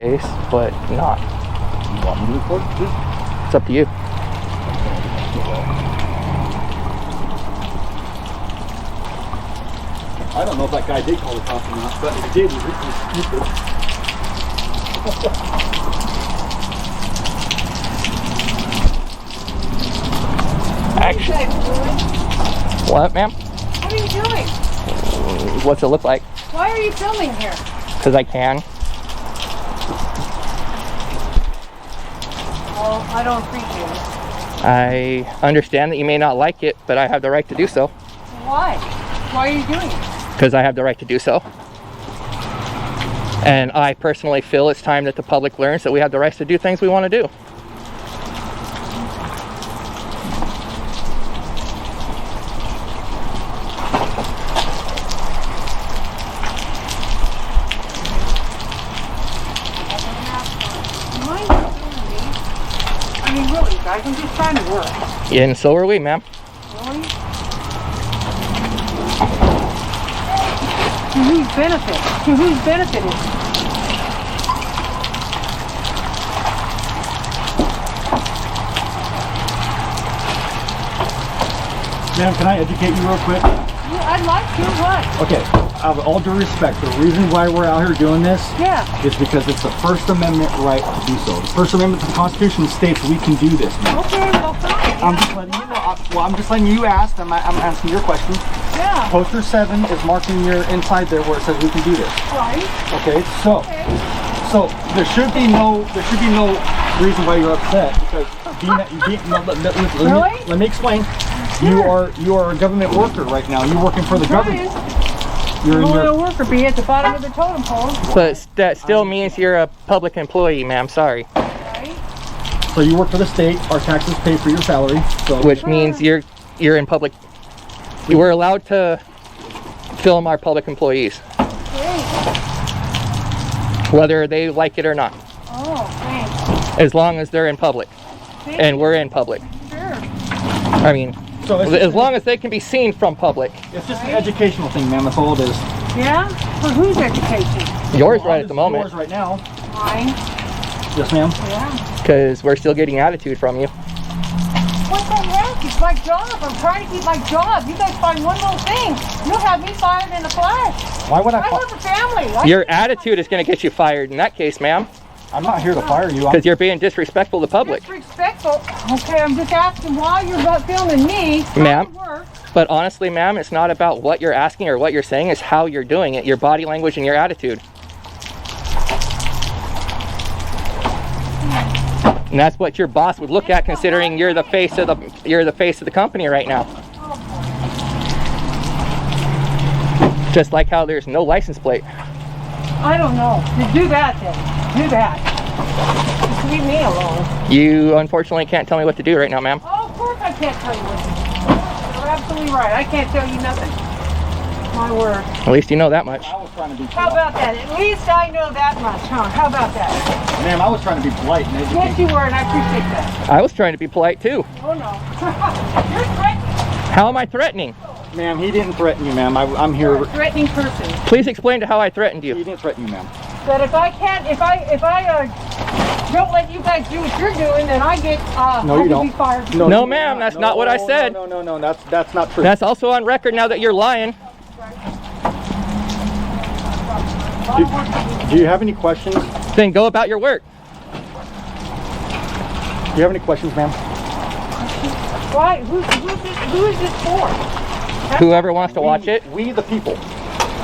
case, but not. You want me to report this? It's up to you. I don't know if that guy did call the cops or not, but if he did, he's stupid. Actually, what, ma'am? What are you doing? What's it look like? Why are you filming here? Because I can. Well, I don't appreciate it. I understand that you may not like it, but I have the right to do so. Why? Why are you doing it? Because I have the right to do so. And I personally feel it's time that the public learns that we have the rights to do things we want to do. I mean, really, guys, I'm just trying to work. And so are we, ma'am. Really? To whose benefit? To whose benefit is it? Ma'am, can I educate you real quick? Yeah, I'd like to. What? Okay, out of all due respect, the reason why we're out here doing this is because it's the First Amendment right to do so. The First Amendment to the Constitution states we can do this, ma'am. Okay, well, fine. I'm just letting you know. I'm just letting you ask. I'm answering your question. Yeah. Poster 7 is marking your inside there where it says we can do this. Right. Okay, so there should be no reason why you're upset because let me explain. Sure. You are a government worker right now. You're working for the government. You're I'm in a your worker bee at the bottom of the totem pole. But that still means you're a public employee, ma'am. Sorry. Right. so you work for the state. Our taxes pay for your salary. So Which means you're in public. We're allowed to film our public employees, Great. whether they like it or not, Oh, thanks. as long as they're in public Thank and you. we're in public. Sure. I mean, so it's as long as they can be seen from public. it's just an educational thing, ma'am. That's all it is. Yeah? For whose education? Yours Well, right at the moment, Yours right now. Mine. Yes, ma'am. Yeah. because we're still getting attitude from you. What the heck? It's my job. I'm trying to keep my job. You guys find one little thing. You'll have me fired in a flash. Why would I have a family. Your attitude is going to get you fired in that case, ma'am, I'm not here to fire you. because you're being disrespectful to the public. Disrespectful. Okay, I'm just asking why you're not filming me. Ma'am. Work. But honestly, ma'am, it's not about what you're asking or what you're saying, it's how you're doing it, your body language and your attitude. And that's what your boss would look at, considering you're the face of the company right now. Just like how there's no license plate. I don't know. You do that then. Do that. Just leave me alone. You unfortunately can't tell me what to do right now, ma'am. Oh, of course I can't tell you what to do. You're absolutely right. I can't tell you nothing. My word. At least you know that much. I was trying to be How about that? At least I know that much, huh? How about that? Ma'am, I was trying to be polite and educate. Yes, you were, and I appreciate that. I was trying to be polite too. Oh, no. You're threatening. How am I threatening? Ma'am, he didn't threaten you, ma'am. I'm You're here. a threatening person. Please explain to how I threatened He you. didn't threaten you, ma'am. That if I don't let you guys do what you're doing, then I get No, you don't. be fired. No, ma'am, that's not what I said. No, that's not true. That's also on record now that you're lying. Do you have any questions? Then go about your work. Do you have any questions, ma'am? Why? Who is this for? Whoever wants to watch it. We the people.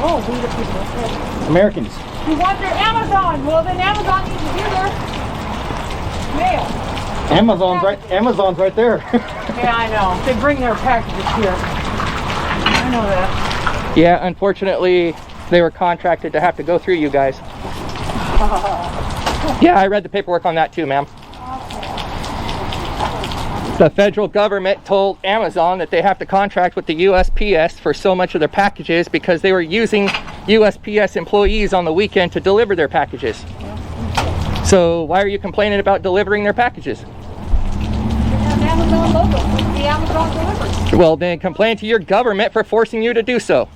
Oh, we the people. Okay. Americans. You want their Amazon? Well, then Amazon needs to do their mail. Amazon's right there. Yeah, I know. They bring their packages here. I know that. Yeah, unfortunately, they were contracted to have to go through you guys. Yeah, I read the paperwork on that too, ma'am. The federal government told Amazon that they have to contract with the USPS for so much of their packages because they were using USPS employees on the weekend to deliver their packages. So why are you complaining about delivering their packages? They have an Amazon logo. The Amazon delivery. Well, then complain to your government for forcing you to do so.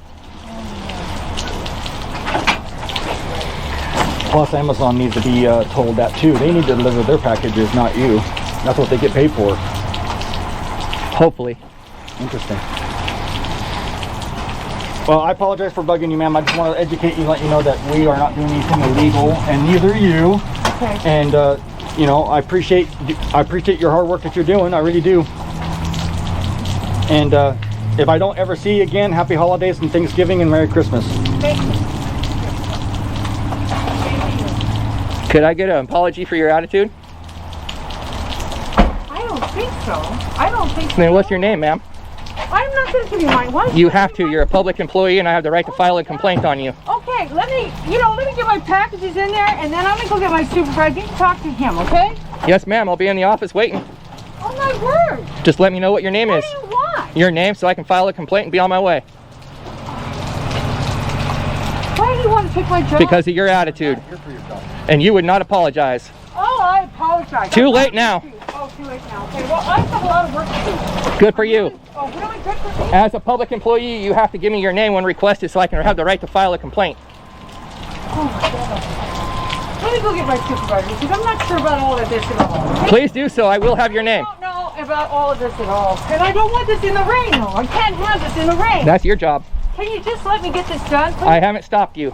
Plus, Amazon needs to be told that too. They need to deliver their packages, not you. That's what they get paid for. Hopefully. Interesting. Well, I apologize for bugging you, ma'am. I just want to educate you, let you know that we are not doing anything illegal, and neither are you. Okay. And you know, I appreciate your hard work that you're doing. I really do. And if I don't ever see you again, happy holidays and Thanksgiving and Merry Christmas. Thank you. Could I get an apology for your attitude? I don't think so. I don't think so. Then what's your name, ma'am? I'm not going to give you mine. Why? You have to. You're a public employee, and I have the right to file a complaint on you. Okay, let me get my packages in there, and then I'm going to go get my supervisor. You can talk to him, okay? Yes, ma'am. I'll be in the office waiting. Oh, my word. Just let me know what your name is. What do you want? Your name, so I can file a complaint and be on my way. Why do you want to take my job? Because of your attitude. And you would not apologize. Oh, I apologize. Too late now. Oh, too late now. Okay, well, I have a lot of work to do. Good for you. Oh, really? Good for me? As a public employee, you have to give me your name when requested so I can have the right to file a complaint. Oh, my God. Let me go get my supervisor, because I'm not sure about all of this at all. Okay? Please do so. I will have your name. I don't know about all of this at all. And I don't want this in the rain, though. I can't have this in the rain. That's your job. Can you just let me get this done, please? I haven't stopped you.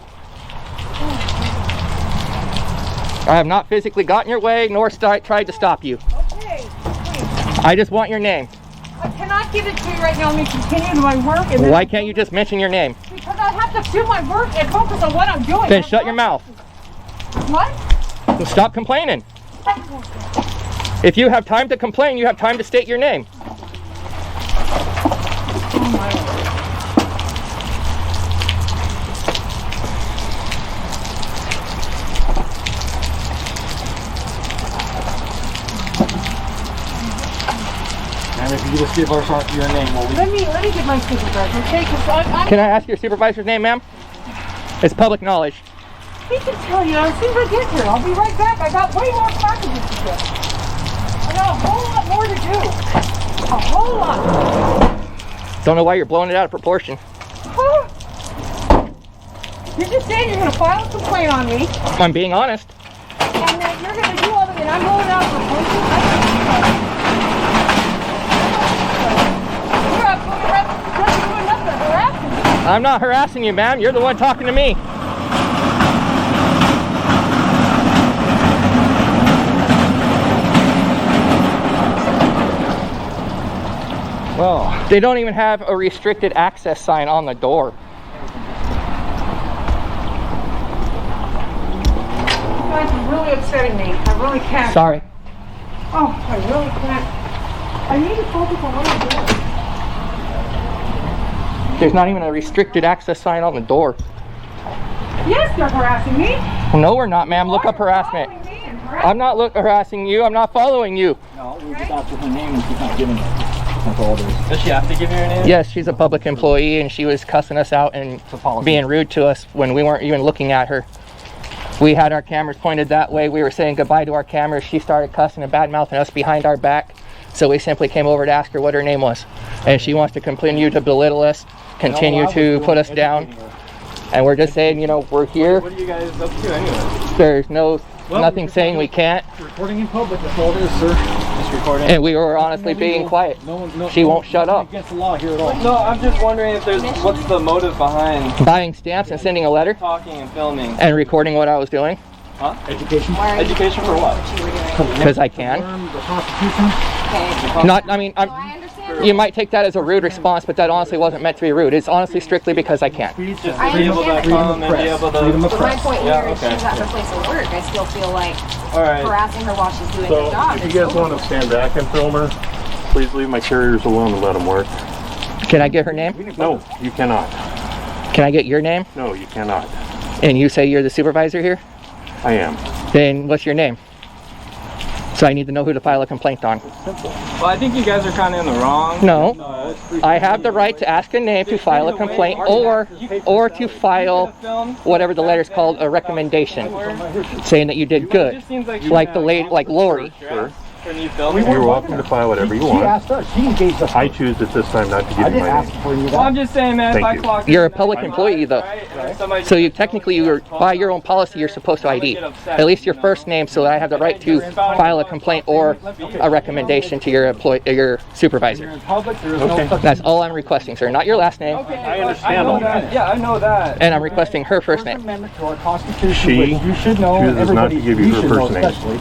I have not physically gotten your way nor tried to stop you. Okay, please. I just want your name. I cannot give it to you right now. Let me continue to my work. And then Why can't you just mention your name? Because I have to do my work and focus on what I'm doing. Then shut your mouth. What? And stop complaining. If you have time to complain, you have time to state your name. Oh, my Lord. And if you just give us your name, we'll Let me get my supervisor, okay? Because I'm Can I ask your supervisor's name, ma'am? It's public knowledge. He can tell you as soon as I get here. I'll be right back. I got way more packages to get. I got a whole lot more to do. A whole lot. Don't know why you're blowing it out of proportion. You're just saying you're going to file a complaint on me, I'm being honest. and that you're going to do all of it, and I'm going out for proposal. You're absolutely right. You're doing nothing but harassing me. I'm not harassing you, ma'am. You're the one talking to me. Well, They don't even have a restricted access sign on the door. You guys are really upsetting me. I really can't. Sorry. Oh, I really can't. I need to focus on what I'm doing. There's not even a restricted access sign on the door. Yes, they're harassing me. No, we're not, ma'am. Look up harassment. Following me and harassing I'm not harassing you. I'm not following you. no, we just asked her her name and she's not giving it. That's all it is. Does she have to give you her name? Yes, she's a public employee, and she was cussing us out and being rude to us when we weren't even looking at her. We had our cameras pointed that way. We were saying goodbye to our cameras. She started cussing and bad-mouthing us behind our back. So we simply came over to ask her what her name was. And she wants to continue to belittle us, continue to put us down. And we're just saying, you know, we're here. What are you guys up to anyway? There's nothing saying we can't. Recording in public, that's all it is, sir. Just recording? And we were honestly being quiet. She won't shut up. Against the law here at all. No, I'm just wondering if what's the motive behind Buying stamps and sending a letter talking and filming? and recording what I was doing. Huh? Education. Education for what? Because I can. The Constitution. You might take that as a rude response, but that honestly wasn't meant to be rude. It's honestly strictly because I can. Just I be able to understand come and be able to... Freedom of But my press. point Yeah, here is okay. she's at her place of work. I still feel like Alright. harassing her while she's doing So, her job. if you guys want to stand back and film her, please leave my carriers alone and let them work. Can I get her name? No, you cannot. Can I get your name? No, you cannot. And you say you're the supervisor here? I am. Then what's your name? So I need to know who to file a complaint on. Well, I think you guys are kind of in the wrong. No, I have the right to ask a name to file a complaint or to file whatever the letter's called, a recommendation, saying that you did It good. just seems like Like the lady, like Lori. Sure. for me filming. You're welcome to file whatever you She want. asked us. She engaged us. I choose at this time not to I give you didn't my ask name. for you. Well, I'm just saying, man, Thank if I you. clock You're a in public at employee, though. right, and somebody So you just- technically, by your own policy, you're supposed to ID. at least your first name, so that I have the right to file a complaint or a recommendation to your your supervisor. In public, there is no Okay. such That's all I'm requesting, sir. Not your last name. Okay, I understand know all that. Yeah, I know that. And I'm requesting her first First name. Amendment to our Constitution, She which you should know, and chooses not everybody to give you her should know first name. especially,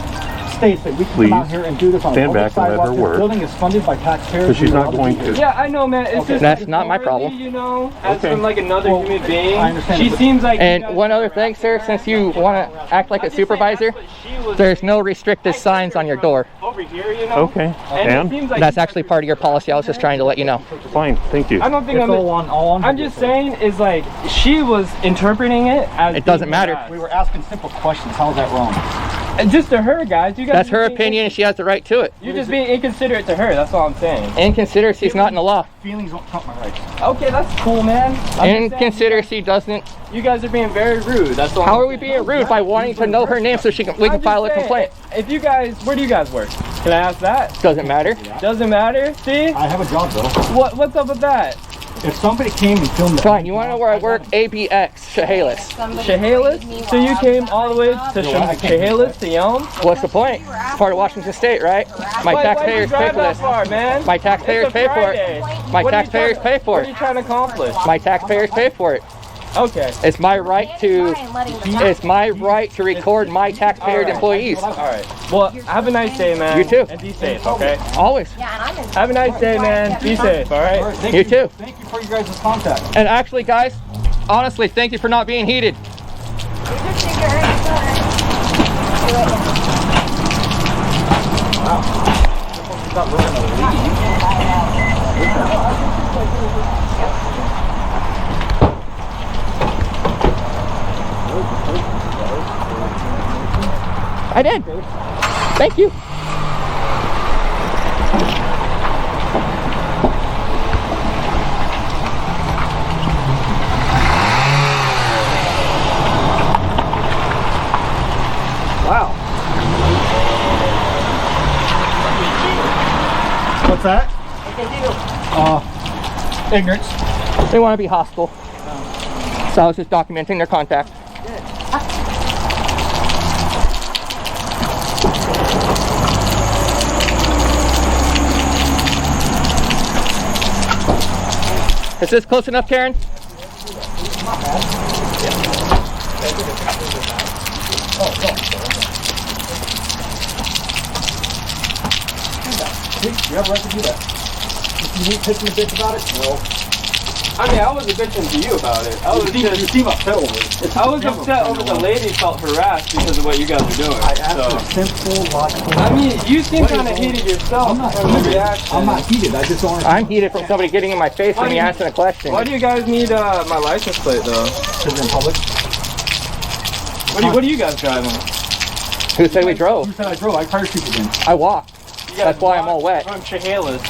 states that we can Please come out here and do this on a stand public back and let her sidewalk. This work. building is funded by taxpayers. But she's We not allow going the- to. Yeah, I know, man. It's just That's like, not my morally, problem. You know, as Okay. from like another Well, human being, I understand she it, but- seems like. And one other thing, sir, since you want to act like a supervisor, there's no restricted signs on your door. Over here, you know. Okay. And it And? seems like That's actually part of your policy. I was just trying to let you know. Fine, thank you. I don't think It's I'm. all on I'm just saying is like she was interpreting it as. It doesn't being matter. harassed. We were asking simple questions. How is that wrong? And just to her, guys. You guys. That's her just being- opinion, and she has the right to it. You're just being inconsiderate to her. That's all I'm saying. Inconsideracy is not in the law. Feelings don't trump my rights. Okay, that's cool, man. I'm just saying, Inconsideracy doesn't. you guys are being very rude. That's all. How I'm are we saying. being rude by wanting to know her name so we can I'm file a just saying, complaint? If you guys, where do you guys work? Can I ask that? Doesn't matter. Doesn't matter. See? I have a job though. What's up with that? If somebody came and filmed it, Fine. You want to know where I work? ABX, Chehalis. Chehalis? So you came all the way to Chehalis to Yelm? What's the point? Part of Washington State, right? My Why'd you taxpayers pay drive for that this. far, man? My taxpayers It's a pay for it. Friday. My What are you taxpayers trying- pay for What it. are you trying to accomplish? My taxpayers pay for it. Okay. It's my right to. It's my right to record my taxpayer employees. All right. Well, have a nice day, man. You too. And be safe, okay? Always. Have a nice day, man. Be safe, all right? Thank You too. Thank you for your guys' contact. And actually, guys, honestly, thank you for not being heated. I did. Thank you. Wow. What's that? Ignorance. They want to be hostile. So I was just documenting their contact. Is this close enough, Karen? You have a right to do that. If you pitching a bitch about it, well, I mean, I wasn't bitching to you about it. I was you just... seem upset over it. I was upset over the lady felt harassed because of what you guys are doing. I asked So, a simple, logical. I mean, you seem kind of heated yourself I'm not from the heated. reaction. I'm not heated. I just don't understand. I'm heated from somebody getting in my face and me answering a question. Why do you guys need my license plate though? Because in public. What are you guys driving? Who said we drove? Who said I drove? I parachuted in. I walked. You guys That's why I'm all wet. From Chehalis. Is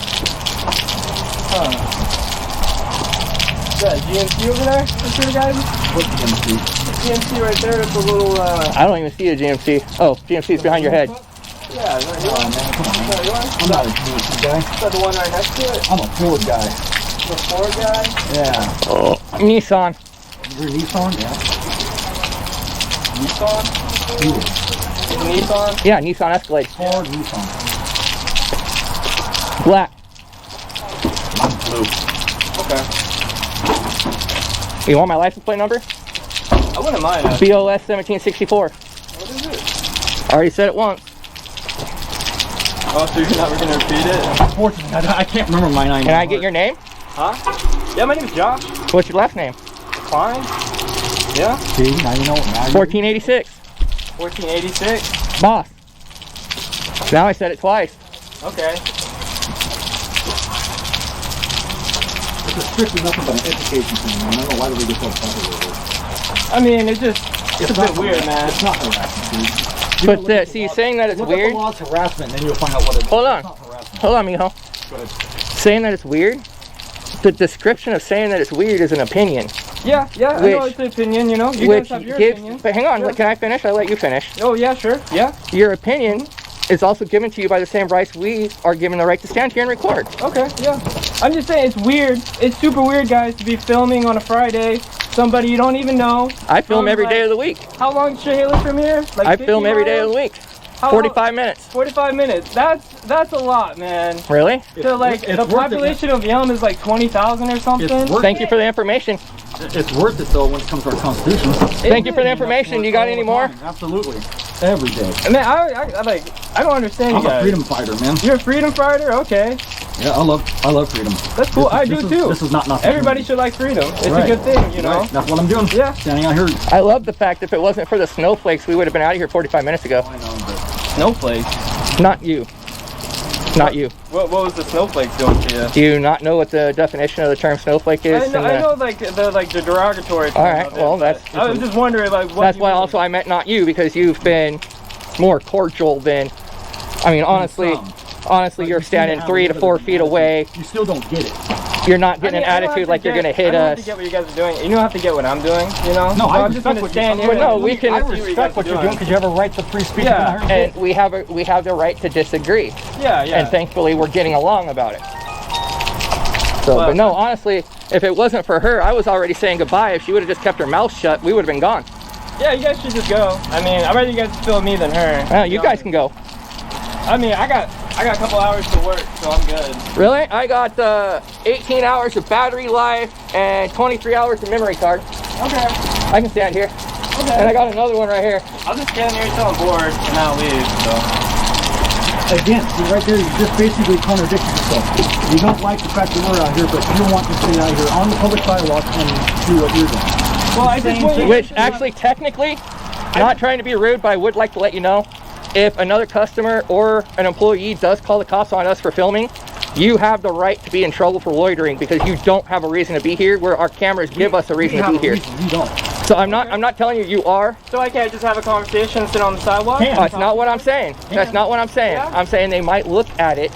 that a GMC over there? That's your guys? What's the MC? GMC right there. It's a little. I don't even see a GMC. Oh, GMC's behind your head. Yeah, is that yours? Oh man, come on. Is that yours? I'm not a GMC guy. Is that the one right next to it? I'm a Ford guy. The Ford guy? Yeah. Nissan. You're a Nissan? Yeah. Nissan? You. Nissan? Yeah, Nissan Escalade. Ford Nissan. Black. I'm blue. Okay. You want my license plate number? I wouldn't mind that. BOS 1764. What is it? I already said it once. Oh, so you're never gonna repeat it? Unfortunately, I can't remember my name. Can I get your name? Huh? Yeah, my name is Josh. What's your last name? Fine. Yeah? See, now you know. Now you 1486. 1486. Boss. Now I said it twice. Okay. This is strictly nothing but an education thing, man. I don't know why do we get so upset with it. I mean, it's a bit weird, man. It's not harassment, dude. But see, saying that it's Look weird. up the law's harassment, and then you'll find out what it is. Hold on. It's not harassment. Hold on, mijo. Go ahead. Saying that it's weird. The description of saying that it's weird is an opinion. Yeah, I know Which- it's an opinion, you know. You which guys have your gives. opinion. But hang on, Sure. can I finish? I'll let you finish. Oh, yeah, sure. Yeah. Your opinion is also given to you by the same rights we are given the right to stand here and record. Okay, yeah. I'm just saying it's weird. It's super weird, guys, to be filming on a Friday. Somebody you don't even know. I film every day of the week. How long is Chehalis from here? Like I film every day of the week. 45 minutes. 45 minutes. That's a lot, man. Really? So like the population of Yelm is like 20,000 or something. Thank you for the information. It's worth it though when it comes to our Constitution. Thank you for the information. You got any more? Absolutely. Every day. Man, I don't understand you guys. I'm a freedom fighter, man. You're a freedom fighter? Okay. Yeah, I love freedom. That's cool. I do too. This is not nothing. Everybody should like freedom. It's a good thing, you know. Right. That's what I'm doing. Yeah. Standing out here. I love the fact if it wasn't for the snowflakes, we would have been out of here 45 minutes ago. I know, but Snowflakes? Not you. Not you. What was the snowflakes doing to you? Do you not know what the definition of the term snowflake is? I know like the derogatory term. All right, well, that's... I was just wondering like what That's why also I meant not you, because you've been more cordial than... I mean, honestly, you're standing 3 to 4 feet away. You still don't get it. You're not getting an attitude like you're going to hit us. I don't have to get what you guys are doing. You don't have to get what I'm doing, you know? No, I'm just going to stand here. No, we can... I respect what you're doing because you have a right to free speech. Yeah, and we have the right to disagree. Yeah, yeah. And thankfully, we're getting along about it. So, but no, honestly, if it wasn't for her, I was already saying goodbye. If she would have just kept her mouth shut, we would have been gone. Yeah, you guys should just go. I mean, I'd rather you guys film me than her. Well, you guys can go. I mean, I got a couple hours to work, so I'm good. Really? I got 18 hours of battery life and 23 hours of memory card. Okay. I can stand here. Okay. And I got another one right here. I'll just stand here until I'm bored and I'll leave, so. Again, see right there, you just basically contradicted yourself. You don't like the fact that we're out here, but you want to stay out here on the public sidewalk and do what you're doing. Well, I just want Which actually, technically, not trying to be rude, but I would like to let you know, if another customer or an employee does call the cops on us for filming, you have the right to be in trouble for loitering because you don't have a reason to be here where our cameras give us a reason to be here. You don't. So I'm not telling you you are. So I can't just have a conversation and sit on the sidewalk? That's not what I'm saying. That's not what I'm saying. Yeah? I'm saying they might look at it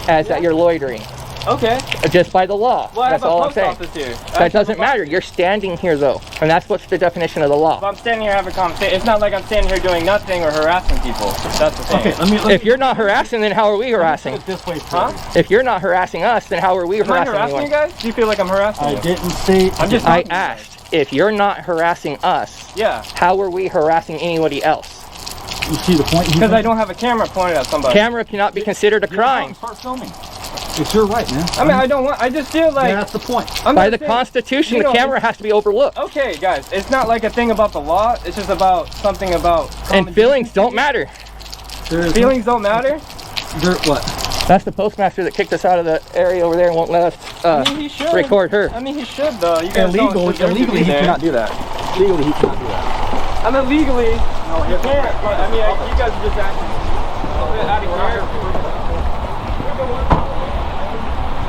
as that you're loitering. Okay. Just by the law. Well, that's all I'm saying. That doesn't matter. You're standing here though. And that's what's the definition of the law. If I'm standing here having a conversation, it's not like I'm standing here doing nothing or harassing people. That's the thing. Okay, let me if you're not harassing, then how are we harassing? Put it this way, huh? If you're not harassing us, then how are we Am I harassing harassing anyone? you guys? Do you feel like I'm harassing you? I didn't say... I asked, if you're not harassing us, yeah, how are we harassing anybody else? You see the point? Because I don't have a camera pointed at somebody. Camera cannot be considered a crime. Start filming. It's your right, man. I mean, I just feel like... That's the point. By the Constitution, the camera has to be overlooked. Okay, guys, it's not like a thing about the law. It's just about something about... And feelings don't matter. Feelings don't matter? What? That's the postmaster that kicked us out of the area over there and won't let us I mean, he should. record her. I mean, he should, though. You guys Illegally, he cannot do that. Legally, he cannot do that. I mean, legally, no, you can't. But, I mean, you guys are just acting a little bit out of character.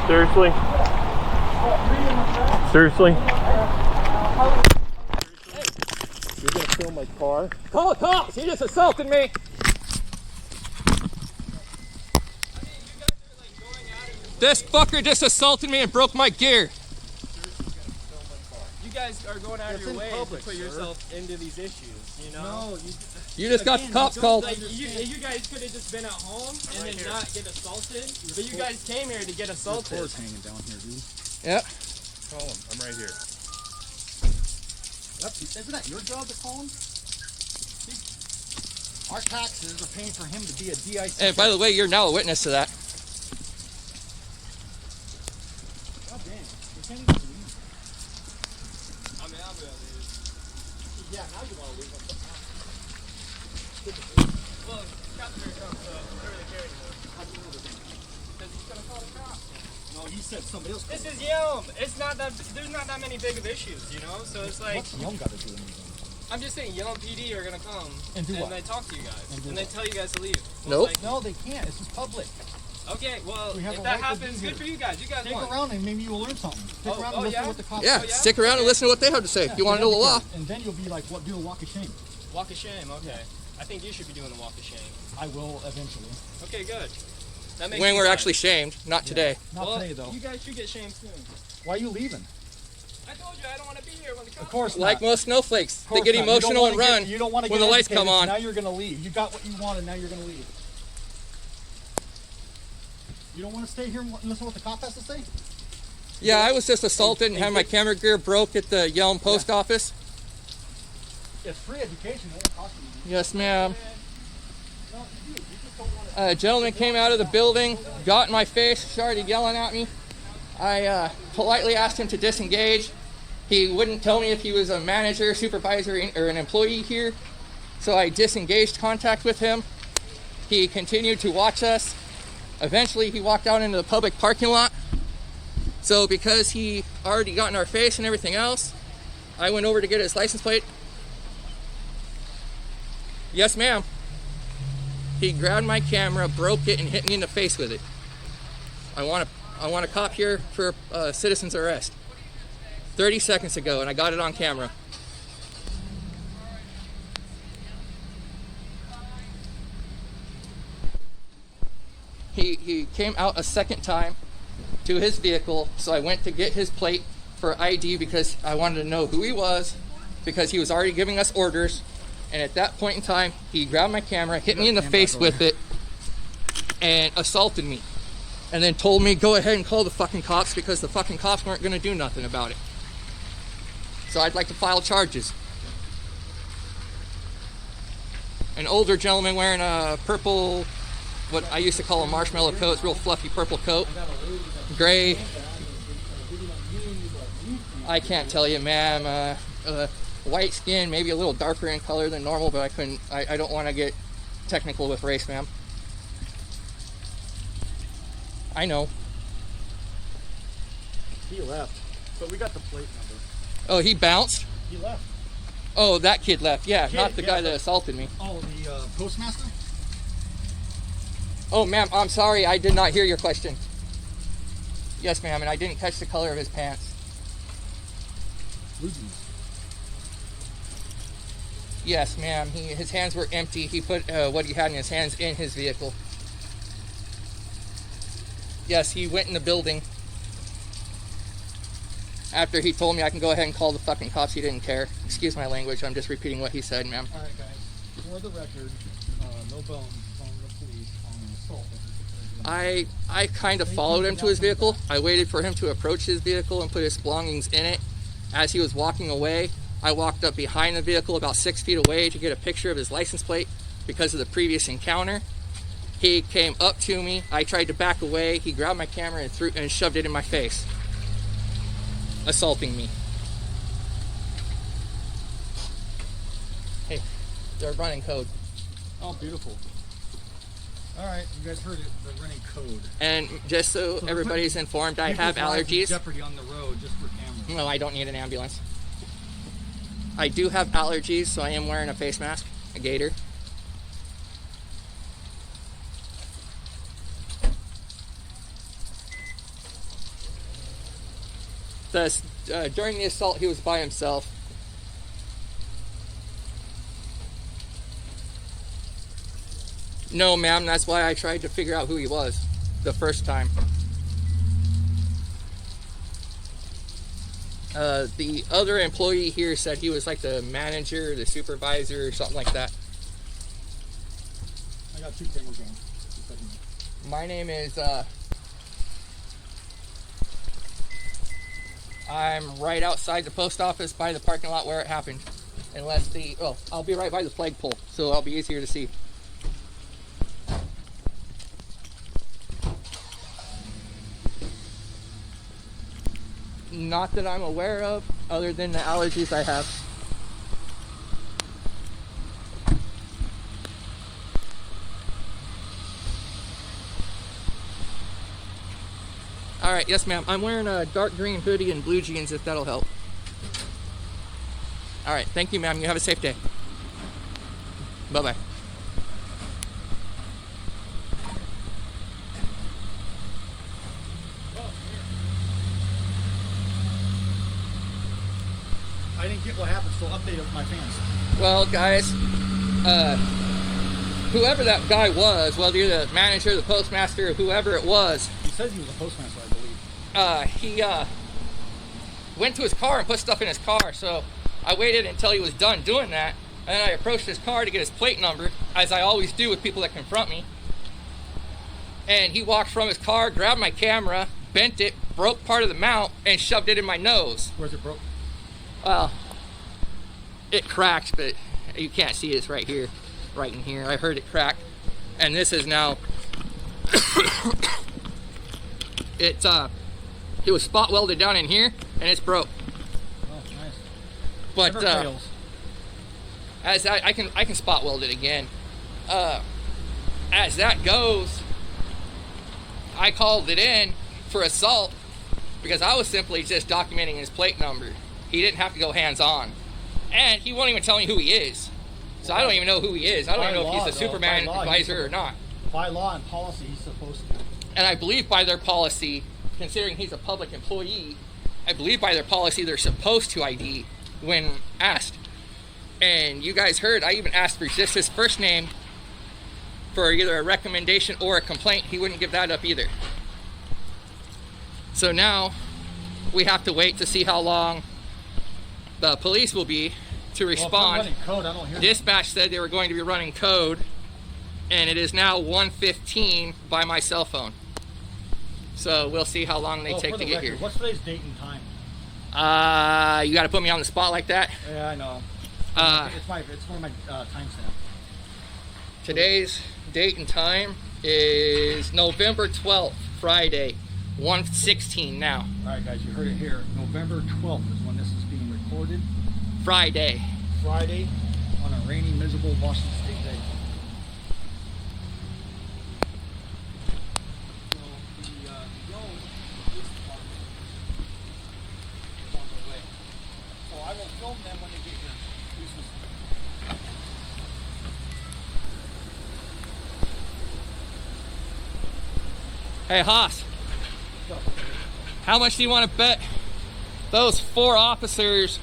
Seriously? Seriously? You're gonna film my car? Call the cops! He just assaulted me! This fucker just assaulted me and broke my gear. You guys are going out of your way to put yourself into these issues, you know? No, You just got the cops called. Like, you guys could have just been at home and then not get assaulted, but you guys came here to get assaulted. Your cord's hanging down here, dude. Yep. Call him. I'm right here. Isn't that your job to call him? Our taxes are paying for him to be a DIC. And by the way, you're now a witness to that. God damn. You can't even leave. I mean, I'll be able to leave. Yeah, now you want to leave. Well, Captain here comes, whatever they carry anymore. How do you know this? Because he's going to call the cops. No, he said somebody else. This is Yelm. It's not that, there's not that many big of issues, you know? So it's like... What's Yelm got to do anything? I'm just saying, Yelm PD are going to come And do what? they talk to you guys. And And they tell you guys to leave. Nope. Like, No, they can't. It's just public. okay, well, We have if a that right to happens, be good here. for you guys. You guys Stick won. around and maybe you will learn something. Stick around and listen to what the cops Yeah, say. stick around and listen to what they have to say if you want to know the law. And then you'll be like, what, do a walk of shame. Walk of shame, okay. I think you should be doing the walk of shame. I will eventually. Okay, good. That makes When me we're glad. actually shamed, not today. Not Well, today, though. you guys should get shamed soon. Why are you leaving? I told you I don't want to be here when the cops Of course Like not. most snowflakes, Of they course get not. emotional and run You don't want to when get the lights come educated, on. Now you're going to leave. You got what you wanted, now you're going to leave. You don't want to stay here and listen to what the cop has to say? Yeah, I was just assaulted and had my camera gear broke at the Yelm post office. It's free education. It won't cost you. Yes, ma'am. No, you just don't want to. A gentleman came out of the building, got in my face, started yelling at me. I politely asked him to disengage. He wouldn't tell me if he was a manager, supervisor, or an employee here. So I disengaged contact with him. He continued to watch us. Eventually, he walked out into the public parking lot. So because he already got in our face and everything else, I went over to get his license plate. Yes, ma'am. He grabbed my camera, broke it, and hit me in the face with it. I want a cop here for citizen's arrest. 30 seconds ago, and I got it on camera. He came out a second time to his vehicle, so I went to get his plate for ID because I wanted to know who he was, because he was already giving us orders. And at that point in time, he grabbed my camera, hit me in the face with it, and assaulted me. And then told me, go ahead and call the fucking cops, because the fucking cops weren't going to do nothing about it. So I'd like to file charges. An older gentleman wearing a purple, what I used to call a marshmallow coat, it's a real fluffy purple coat. Gray. I can't tell you, ma'am. White skin, maybe a little darker in color than normal, but I don't want to get technical with race, ma'am. I know. He left, but we got the plate number. Oh, he bounced? He left. Oh, that kid left. Yeah, Kid, not the yeah, guy that but- assaulted me. Oh, the postmaster? Oh, ma'am, I'm sorry. I did not hear your question. Yes, ma'am, and I didn't catch the color of his pants. Blue jeans. Yes, ma'am. His hands were empty. He put what he had in his hands in his vehicle. Yes, he went in the building. After he told me I can go ahead and call the fucking cops, he didn't care. Excuse my language. I'm just repeating what he said, ma'am. All right, guys. For the record, no bones on the police on an assault. I kind of followed him to his vehicle. I waited for him to approach his vehicle and put his belongings in it. As he was walking away, I walked up behind the vehicle about 6 feet away to get a picture of his license plate because of the previous encounter. He came up to me. I tried to back away. He grabbed my camera and shoved it in my face, assaulting me. Hey, they're running code. Oh, beautiful. All right, you guys heard it. They're running code. And just so everybody's informed, I have People's lives in allergies. Jeopardy on the road just for cameras. No, I don't need an ambulance. I do have allergies, so I am wearing a face mask, a gaiter. During the assault, he was by himself. No, ma'am, that's why I tried to figure out who he was the first time. The other employee here said he was like the manager, the supervisor, or something like that. I got 2 cameras on. My name is, I'm right outside the post office by the parking lot where it happened. Unless I'll be right by the flagpole, so I'll be easier to see. Not that I'm aware of, other than the allergies I have. All right, yes, ma'am. I'm wearing a dark green hoodie and blue jeans, if that'll help. All right, thank you, ma'am. You have a safe day. Bye-bye. I didn't get what happened, so update of my fans. Well, guys, whoever that guy was, whether you're the manager, the postmaster, whoever it was, He says he was a postmaster, I believe. he went to his car and put stuff in his car. So I waited until he was done doing that, and then I approached his car to get his plate number, as I always do with people that confront me. And he walked from his car, grabbed my camera, bent it, broke part of the mount, and shoved it in my nose. Where's it broke? Well, it cracked, but you can't see it's right here, right in here. I heard it crack, and this is now. It was spot welded down in here, and it's broke. Oh, nice. But Never fails. as I can spot weld it again. As that goes, I called it in for assault because I was simply just documenting his plate number. He didn't have to go hands-on, and he won't even tell me who he is. So I don't even know who he is. I don't even know if he's a Superman advisor or not. By law and policy, he's supposed to. And I believe by their policy, considering he's a public employee, I believe by their policy they're supposed to ID when asked. And you guys heard, I even asked for just his first name for either a recommendation or a complaint. He wouldn't give that up either. So now we have to wait to see how long the police will be to respond. Running code, I don't hear Dispatch said they were going to be running code, and it is now 1:15 by my cell phone. So we'll see how long they take to get here. What's today's date and time? You got to put me on the spot like that. Yeah, I know. It's one of my timestamps. Today's date and time is November 12th, Friday, 1:16 now. All right, guys, you heard it here. November 12th is when this is being recorded. Friday. Friday on a rainy, miserable Washington State day. So the Yelm police department is on their way. So I will film them when they get here. Please listen. Hey, Haas, how much do you want to bet those 4 officers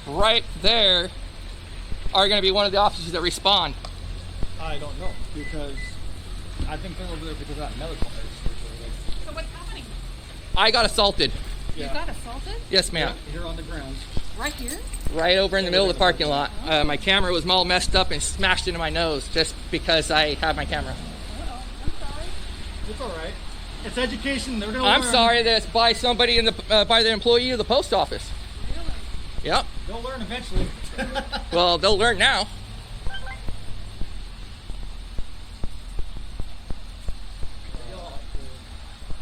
right there are going to be one of the officers that respond? I don't know, because I think they're over there because of that medical emergency. So what's happening? I got assaulted. You got assaulted? Yes, ma'am. Here on the grounds. Right here? Right over in the middle of the parking lot. My camera was all messed up and smashed into my nose just because I have my camera. Oh, I'm sorry. It's all right. It's education. They're gonna I'm learn. sorry that's by somebody in the by the employee of the post office. Really? Yep. They'll learn eventually. Well, they'll learn now.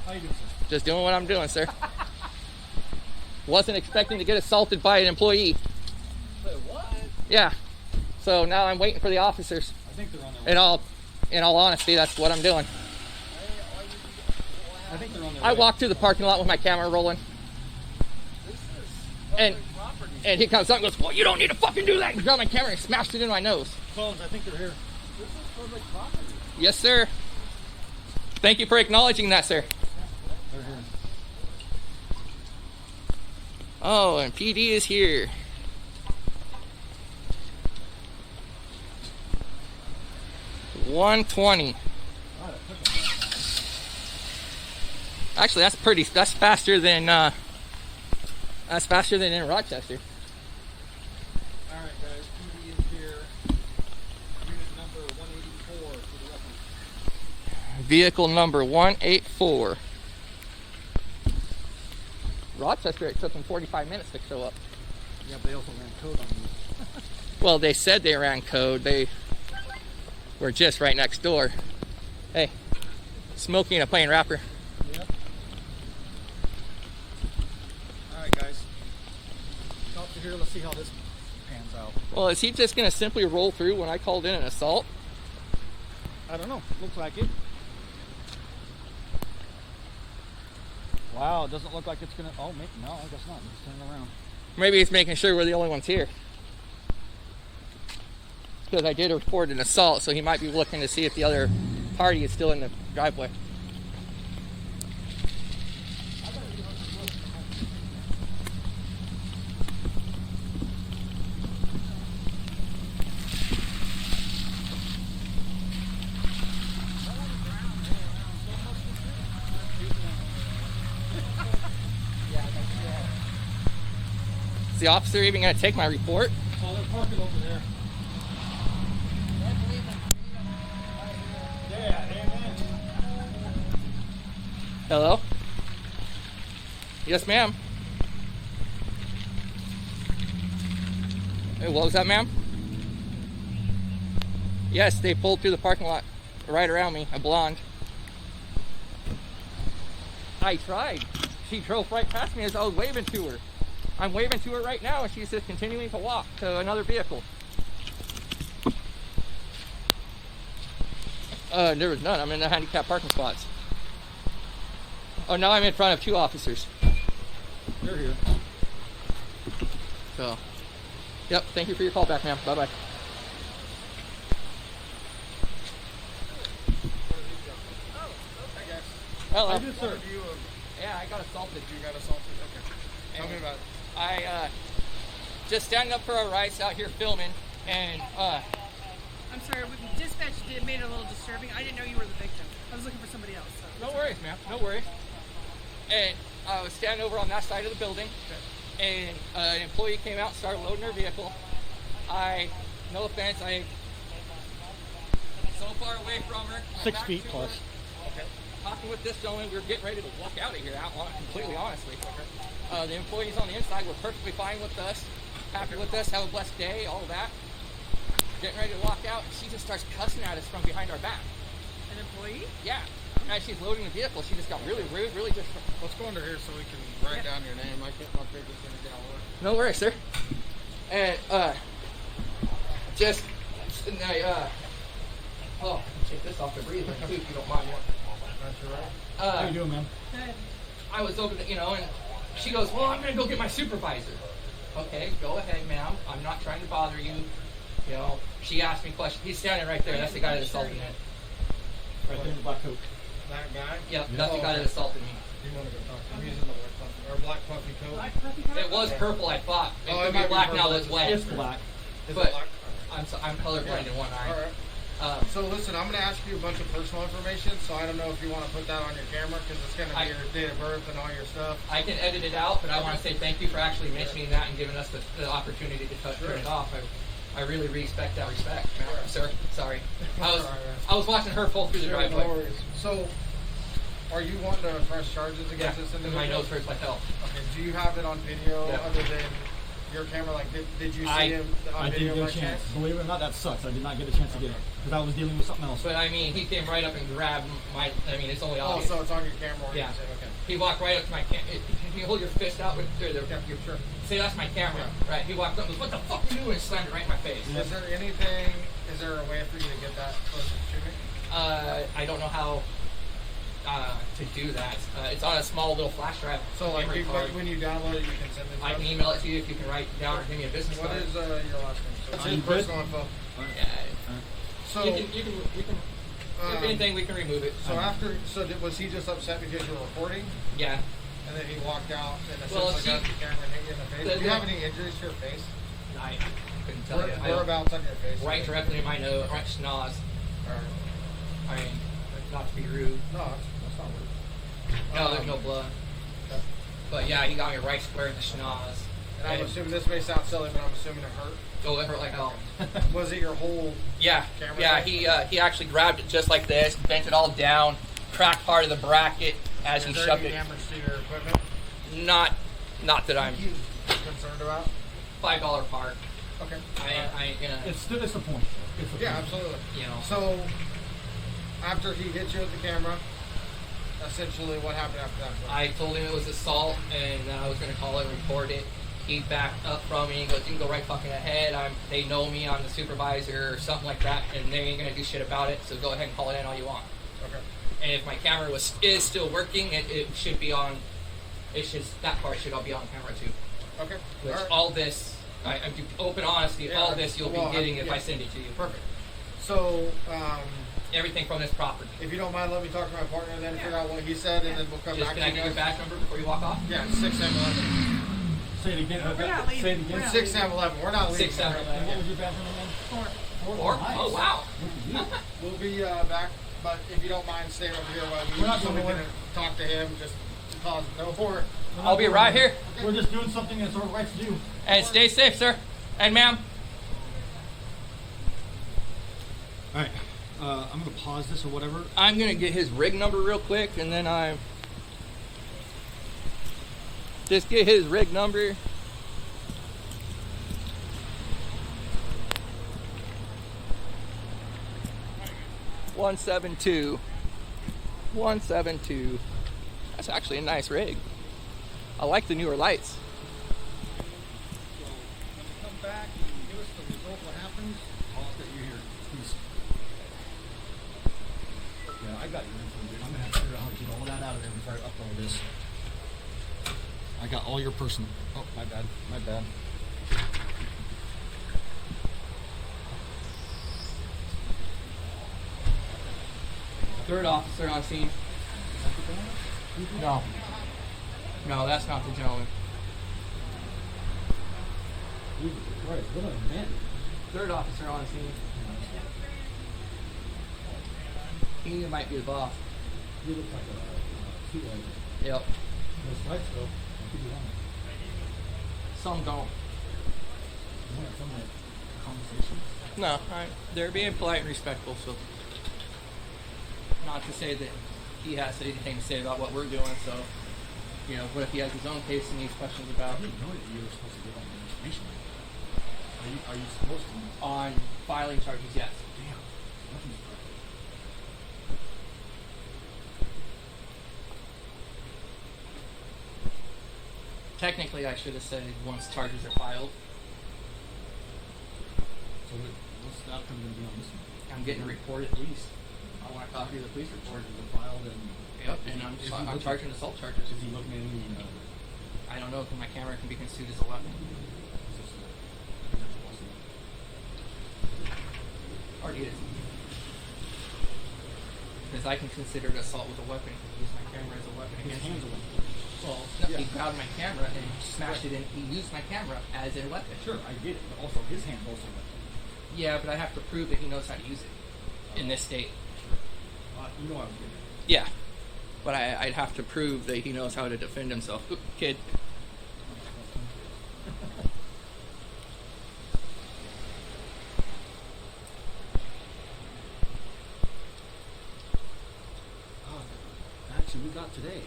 How you doing, sir? Just doing what I'm doing, sir. Wasn't expecting to get assaulted by an employee. Wait, what? Yeah. So now I'm waiting for the officers. I think they're on their way. In all honesty, that's what I'm doing. I think they're on their way. I walked through the parking lot with my camera rolling. And he comes up and goes, "Well, you don't need to fucking do that." And grabbed my camera and smashed it in my nose. Phones, I think they're here. This is public property. Yes, sir. Thank you for acknowledging that, sir. They're here. Oh, and PD is here. $120. Actually, that's faster than in Rochester. All right, guys. PD is here. Unit number 184 to the reference. Vehicle number 184. Rochester, it took them 45 minutes to show up. Yeah, but they also ran code on you. Well, they said they ran code. They were just right next door. Hey, smoking a plain wrapper. Yep. All right, guys. Up to here. Let's see how this pans out. Well, is he just going to simply roll through when I called in an assault? I don't know. Looks like it. Wow, it doesn't look like it's gonna. Oh, no, I guess not. Just turn around. Maybe he's making sure we're the only ones here. Because I did report an assault, so he might be looking to see if the other party is still in the driveway. Is the officer even going to take my report? Oh, they're parking over there. Yeah, amen. Hello? Yes, ma'am. Hey, what was that, ma'am? Yes, they pulled through the parking lot right around me, a blonde. I tried. She drove right past me as I was waving to her. I'm waving to her right now, and she's just continuing to walk to another vehicle. There was none. I'm in the handicapped parking spots. Oh, now I'm in front of 2 officers. They're here. So, yep, thank you for your call back, ma'am. Bye-bye. Hello. I did, sir. Yeah, I got assaulted. You got assaulted? Okay. Tell me about it. I just standing up for our rights out here filming, and I'm sorry, with the dispatch did made it a little disturbing. I didn't know you were the victim. I was looking for somebody else. So. no worries, ma'am, no worries. And I was standing over on that side of the building, and an employee came out and started loading her vehicle. No offense, I so far away from her. my 6 back feet to plus. her, okay, talking with this gentleman, we were getting ready to walk out of here, completely honestly. The employees on the inside were perfectly fine with us, happy with us, have a blessed day, all of that. Getting ready to walk out, and she just starts cussing at us from behind our back. An employee? Yeah. As she's loading the vehicle, she just got really rude, really just... Let's go under here so we can write down your name. I can't not figure this thing down. No worries, sir. And, oh, take this off the breather too, if you don't mind. That's all right. How you doing, man? Good. I was open, and she goes, well, I'm gonna go get my supervisor. Okay, go ahead, ma'am. I'm not trying to bother you. She asked me questions. He's standing right there. That's the guy that assaulted me. Right there in the black coat. That guy? Yep, that's the guy that assaulted me. You want to go talk to him? He's in the white puffy, or black puffy coat. Black puppy coat? It was purple, I thought. It Oh, could it be might be black now purple. that's wet. It's black. Is But- it black? I'm colorblind in one eye. All right. So listen, I'm going to ask you a bunch of personal information, so I don't know if you want to put that on your camera, because it's going to be your date of birth and all your stuff. I can edit it out, but I want to say thank you for actually mentioning that and giving us the opportunity to turn it off. I really respect that respect, sir. Sorry. I was watching her pull through the Sure, no driveway. worries. So, are you wanting to press charges Yeah, against this individual? my nose hurts like hell. Okay, do you have it on video Yeah. other than your camera? Like, did you see him on I video didn't get by a chance. chance? Believe it or not, that sucks. I did not get a chance to get it because I was dealing with something else. But I mean, he came right up and grabbed it's only Oh, obvious. so it's on your camera. Yeah. Okay. He walked right up to my camera. Can you hold your fist out with Sure. say that's my camera, right? He walked up and goes, what the fuck are you doing? And slammed it right in my face. Is there a way for you to get that close to me? I don't know how to do that. It's on a small little flash drive. So, like, memory card. when you download it, you can send it to I us? can email it to you if you can write down or give me a business What card. is your last name? So it's Are his you good? personal info. Yeah. So, You can if anything, we can remove it. was he just upset because you're recording? Yeah. And then he walked out and Well, essentially got the camera and hit you in the face? Do you have any injuries to your face? I couldn't tell you. Whereabouts on your face? Right directly in my nose, right schnoz. I mean, not to be rude. No, that's not rude. No, there's no blood. But yeah, he got me right square in the schnoz. And I'm assuming, this may sound silly, but I'm assuming it hurt. Oh, it hurt like hell. Was it your whole... Yeah, Camera yeah. side? He actually grabbed it just like this, bent it all down, cracked part of the bracket as he Is there shoved any it. damage to your equipment? Not that I'm You concerned about? $5 part. Okay. I ain't gonna. It's the point. It's the Yeah, point. absolutely. You know. So, after he hit you with the camera, essentially what happened after that? I told him it was assault and that I was gonna call it and report it. He backed up from me and goes, "You can go right fucking ahead. They know me. I'm the supervisor or something like that, and they ain't gonna do shit about it. So go ahead and call it in all you want." Okay. And if my camera is still working, it should be on. It's just that part should all be on camera too. Okay. Which All right. all this, I'm open honesty. Yeah, all this you'll well, be getting if yeah. I send it to you. Perfect. So, Everything from this property. if you don't mind, let me talk to my partner and then figure out what he said, and then we'll come Just back can I to give you your guys. badge number before you walk off? Yeah, 6M11. Say it again. We're not leaving. Say it We're again. not 6M11. We're not leaving. 6M11. And what was your bathroom again? 4. Or Nice. oh wow. Look at you. We'll be back, but if you don't mind staying over here while We're not so we going can talk to him, just to cause no horror. I'll be right here. We're just doing something that's our right to do. And stay safe, sir. And ma'am. All right. I'm gonna pause this or whatever. I'm gonna get his rig number real quick, and then Just get his rig number. $172. $172. That's actually a nice rig. I like the newer lights. So when you come back and give us the result, what happens? I'll update you here. Please. Yeah, I got your info, dude. I'm gonna have to figure out how to get all that out of there before I upload this. I got all your personal. Oh, my bad. My bad. Third officer on scene. No. No, that's not the gentleman. Jesus Christ, what a man. Third officer on scene. He might be the boss. He looks like a supervisor. Yep. No stripes though. I could be wrong. Some don't. You want some like conversation? No, they're being polite and respectful, so. Not to say that he has anything to say about what we're doing, so. You know, what if he has his own case and needs questions about? I didn't know that you were supposed to give all the information. Are you supposed to? On filing charges, yes. Damn. Nothing's perfect. Technically, I should have said once charges are filed. So what's the outcome going to be on this one? I'm getting a report at least. I want a copy of the police report. Charges are filed and... Yep, and I'm charging assault charges. Is he looking at any... I don't know if my camera can be construed as a weapon. Already is. Because I can consider it assault with a weapon. Use my camera as a weapon against me. Well, no, he grabbed my camera and smashed it in. He used my camera as a weapon. Sure, I get it, but also his hand's also a weapon. Yeah, but I have to prove that he knows how to use it in this state. You know I was getting it. Yeah, but I'd have to prove that he knows how to defend himself. Oop, kid. Actually, we got today.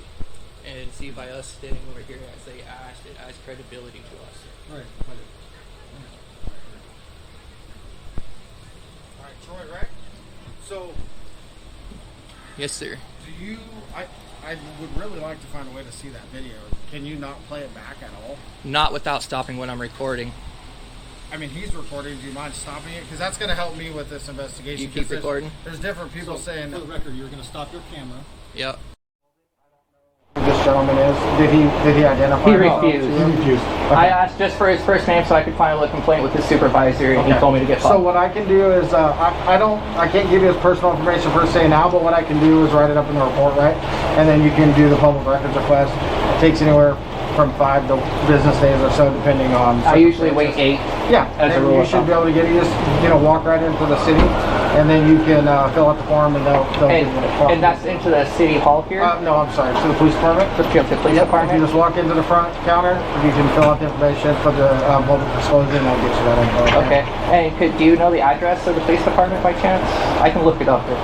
And see, by us standing over here, as they asked, it adds credibility to us. Right. Alright, Troy, right? So, Yes, sir. do you... I would really like to find a way to see that video. Can you not play it back at all? Not without stopping when I'm recording. I mean, he's recording. Do you mind stopping it? Because that's going to help me with this investigation. You keep 'cause there's- recording? There's different people saying... For the record, you're going to stop your camera. Yep. This gentleman is. Did he identify? He himself refused. to you? He refused. I asked just for his first name so I could file a complaint with his supervisor, and he Okay. told me to get So filed. what I can do is, I can't give you his personal information per se now, but what I can do is write it up in the report, right? And then you can do the public records request. It takes anywhere from 5 to business days or so, depending on. I usually wait circumstances. 8. Yeah, as a and rule you of should thumb. be able to get it. You just walk right into the city, and then you can fill out the form, and they'll give you the copy. And that's into the city hall here? No, I'm sorry, to the police department. To the police If department? you just walk into the front counter, you can fill out the information for the public disclosure, and they'll get you that info. Okay. And do you know the address of the police department by chance? I can look it up here.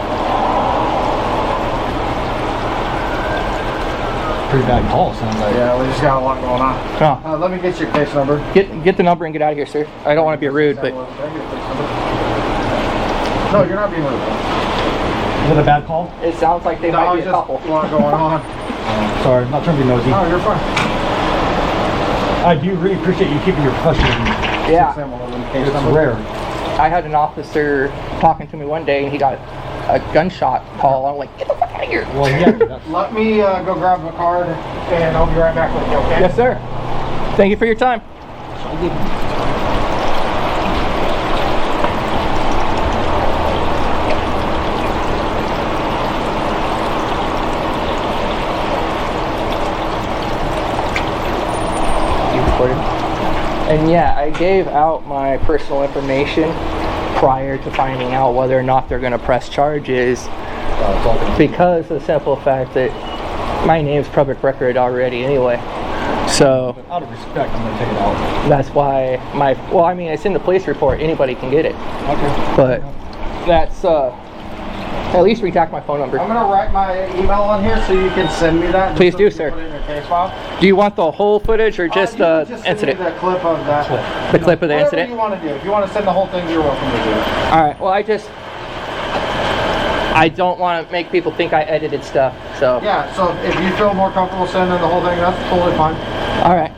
Pretty bad call, sounds like. Yeah, we just got a lot going on. Oh. Let me get your case number. Get the number and get out of here, sir. I don't want to be rude, but No, you're not being rude. Is it a bad call? it sounds like they might be a couple. a lot going on. Sorry, I'm not trying to be nosy. No, you're fine. I do really appreciate you keeping your professionalism. Yeah. Case It's number. rare. I had an officer talking to me one day, and he got a gunshot call. I'm like, get the fuck out of here. Well, yeah, that's... Let me go grab my card, and I'll be right back with you, okay? Yes, sir. Thank you for your time. And yeah, I gave out my personal information prior to finding out whether or not they're going to press charges, because of the simple fact that my name's public record already anyway. So But out of respect, I'm going to take it out. that's why well, I mean, it's in the police report. Anybody can get it. Okay. But that's At least redact my phone number. I'm gonna write my email on here so you can send me that. Please do, you can sir. Put it in your case file. Do you want the whole footage or just You the can just send me incident? the clip of that. The clip of the Whatever incident? you want to do. If you want to send the whole thing, you're welcome to do it. All right. Well, I don't want to make people think I edited stuff. So. Yeah. So if you feel more comfortable sending the whole thing, that's totally fine. All right.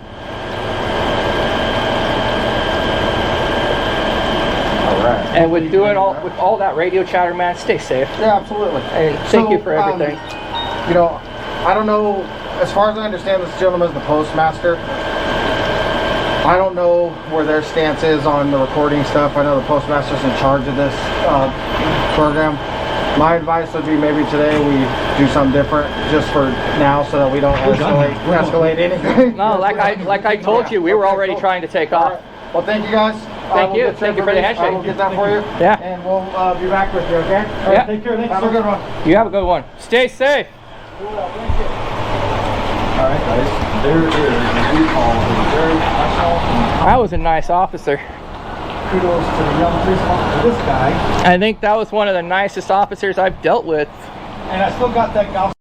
And with doing all that radio chatter, man, stay safe. Yeah, absolutely. And thank you for everything. You know, I don't know. As far as I understand, this gentleman is the postmaster. I don't know where their stance is on the recording stuff. I know the postmaster's in charge of this program. My advice would be maybe today we do something different just for now so that we don't escalate anything. No, like I told you, we were already trying to take off. Well, thank you guys. Thank you for the handshake. I will get that for you. Yeah. And we'll be back with you, okay? All Yeah. Take care. Have a good one. You have a good one. Stay safe. All right, guys. There is a recall. Very professional. That was a nice officer. Kudos to the Yelm police officer. This guy. I think that was one of the nicest officers I've dealt with. And I still got that guy.